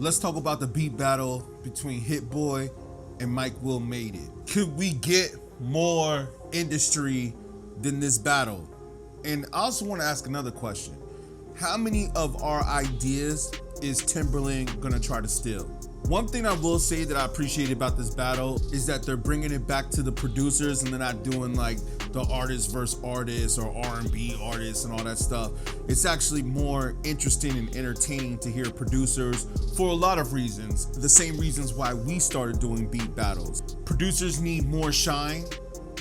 Let's talk about the beat battle between Hit Boy and WiLL Made It. Could we get more industry than this battle? And I also want to ask another question. How many of our ideas is Timberland gonna try to steal? One thing I will say that I appreciate about this battle is that they're bringing it back to the producers and they're not doing like the artist versus artist or R&B artists and all that stuff. It's actually more interesting and entertaining to hear producers for a lot of reasons. The same reasons why we started doing beat battles. Producers need more shine.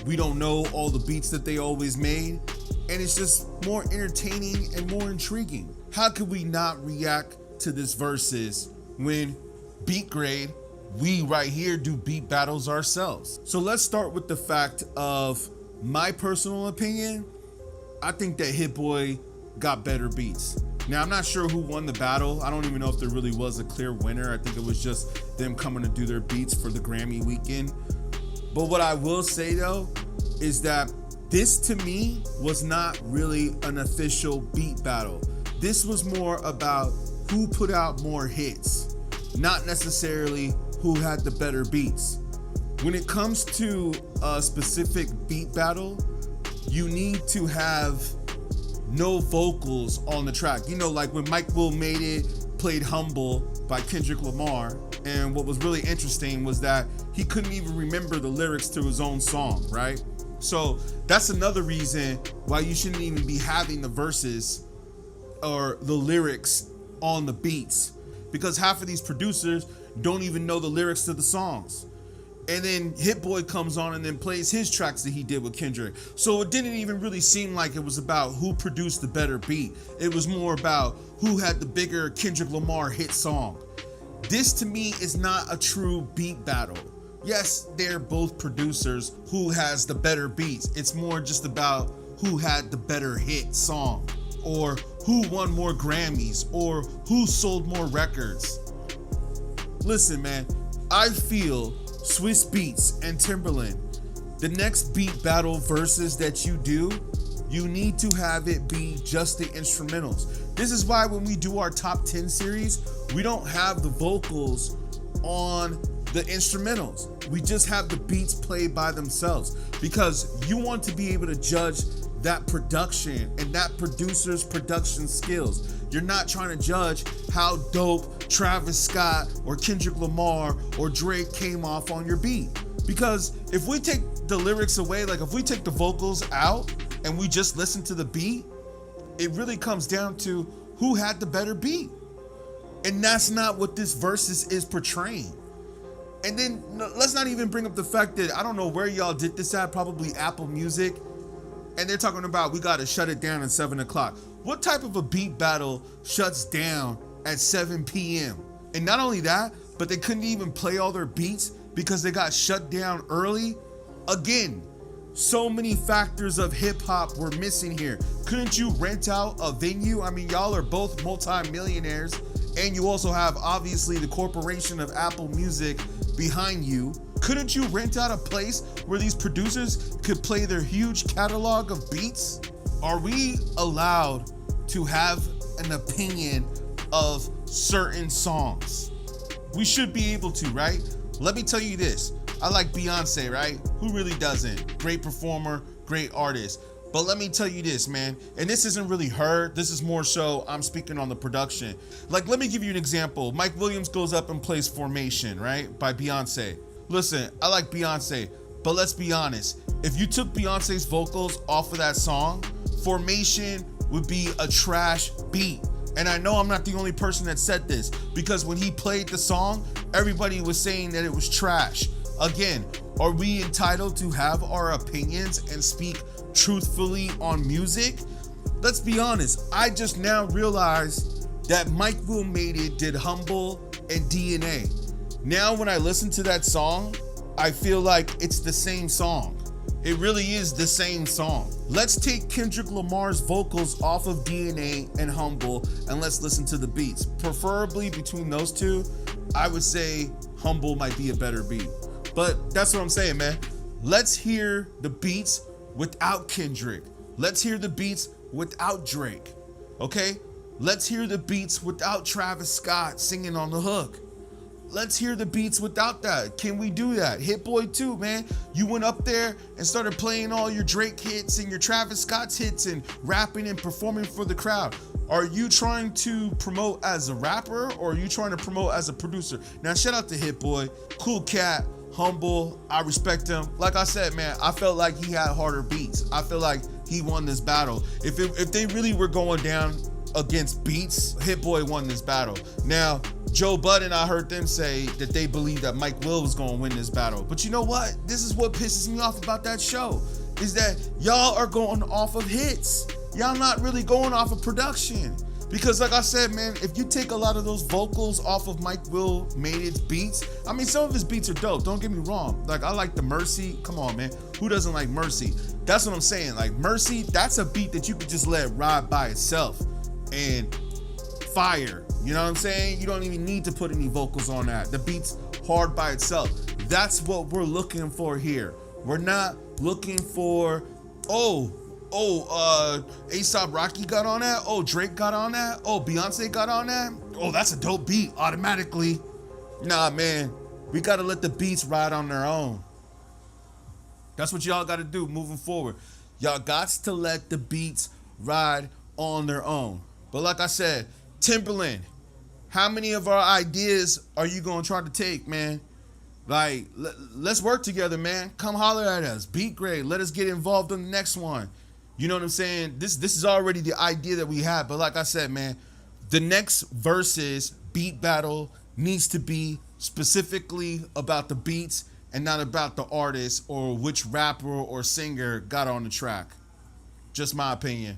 We don't know all the beats that they always made. And it's just more entertaining and more intriguing. How could we not react to this Verzuz when beatGrade, we right here do beat battles ourselves? So let's start with the fact of my personal opinion. I think that Hit Boy got better beats. Now, I'm not sure who won the battle. I don't even know if there really was a clear winner. I think it was just them coming to do their beats for the Grammy weekend. But what I will say though, is that this to me was not really an official beat battle. This was more about who put out more hits, not necessarily who had the better beats. When it comes to a specific beat battle, you need to have no vocals on the track. You know, like when WiLL Made It played Humble by Kendrick Lamar, and what was really interesting was that he couldn't even remember the lyrics to his own song, right? So that's another reason why you shouldn't even be having the verses or the lyrics on the beats, because half of these producers don't even know the lyrics to the songs. And then Hit Boy comes on and then plays his tracks that he did with Kendrick. So it didn't even really seem like it was about who produced the better beat. It was more about who had the bigger Kendrick Lamar hit song. This to me is not a true beat battle. Yes, they're both producers who has the better beats. It's more just about who had the better hit song, or who won more Grammys, or who sold more records. Listen, man, I feel Swiss Beats and Timberland, the next beat battle Verzuz that you do, you need to have it be just the instrumentals. This is why when we do our top 10 series, we don't have the vocals on the instrumentals. We just have the beats played by themselves, because you want to be able to judge that production and that producer's production skills. You're not trying to judge how dope Travis Scott or Kendrick Lamar or Drake came off on your beat. Because if we take the lyrics away, like if we take the vocals out and we just listen to the beat, it really comes down to who had the better beat. And that's not what this Verzuz is portraying. And then let's not even bring up the fact that I don't know where y'all did this at, probably Apple Music. And they're talking about we gotta shut it down at 7 o'clock. What type of a beat battle shuts down at 7 p.m.? And not only that, but they couldn't even play all their beats because they got shut down early. Again, so many factors of hip hop were missing here. Couldn't you rent out a venue? I mean, y'all are both multi-millionaires, and you also have obviously the corporation of Apple Music behind you. Couldn't you rent out a place where these producers could play their huge catalog of beats? Are we allowed to have an opinion of certain songs? We should be able to, right? Let me tell you this. I like Beyonce, right? Who really doesn't? Great performer, great artist. But let me tell you this, man, and this isn't really her. This is more so I'm speaking on the production. Like, let me give you an example. Mike Williams goes up and plays Formation, right? By Beyonce. Listen, I like Beyonce, but let's be honest. If you took Beyonce's vocals off of that song, Formation would be a trash beat. And I know I'm not the only person that said this, because when he played the song, everybody was saying that it was trash. Again, are we entitled to have our opinions and speak truthfully on music? Let's be honest. I just now realized that WiLL Made It did Humble and DNA. Now when I listen to that song, I feel like it's the same song. It really is the same song. Let's take Kendrick Lamar's vocals off of DNA and Humble and let's listen to the beats. Preferably between those two, I would say Humble might be a better beat. But that's what I'm saying, man. Let's hear the beats without Kendrick. Let's hear the beats without Drake. Okay? Let's hear the beats without Travis Scott singing on the hook. Let's hear the beats without that. Can we do that? Hit Boy 2, man. You went up there and started playing all your Drake hits and your Travis Scott's hits and rapping and performing for the crowd. Are you trying to promote as a rapper or are you trying to promote as a producer? Now, shout out to Hit Boy. Cool cat, humble. I respect him. Like I said, man, I felt like he had harder beats. I feel like he won this battle. If they really were going down against beats, Hit Boy won this battle. Now, Joe Budden, I heard them say that they believe that Mike Will was gonna win this battle. But you know what? This is what pisses me off about that show, is that y'all are going off of hits. Y'all not really going off of production. Because like I said, man, if you take a lot of those vocals off of Mike Will Made It's beats, I mean, some of his beats are dope, don't get me wrong. Like, I like the Mercy. Come on, man. Who doesn't like Mercy? That's what I'm saying. Like, Mercy, that's a beat that you could just let ride by itself and fire. You know what I'm saying? You don't even need to put any vocals on that. The beat's hard by itself. That's what we're looking for here. We're not looking for, A$AP Rocky got on that. Oh, Drake got on that. Oh, Beyonce got on that. Oh, that's a dope beat automatically. Nah, man. We got to let the beats ride on their own. That's what y'all got to do moving forward. Y'all got to let the beats ride on their own. But like I said, Timberland, how many of our ideas are you going to try to take, man? Like, let's work together, man. Come holler at us. beatGrade. Let us get involved on the next one. You know what I'm saying? This is already the idea that we have. But like I said, man, the next Verzuz beat battle needs to be specifically about the beats and not about the artist or which rapper or singer got on the track. Just my opinion.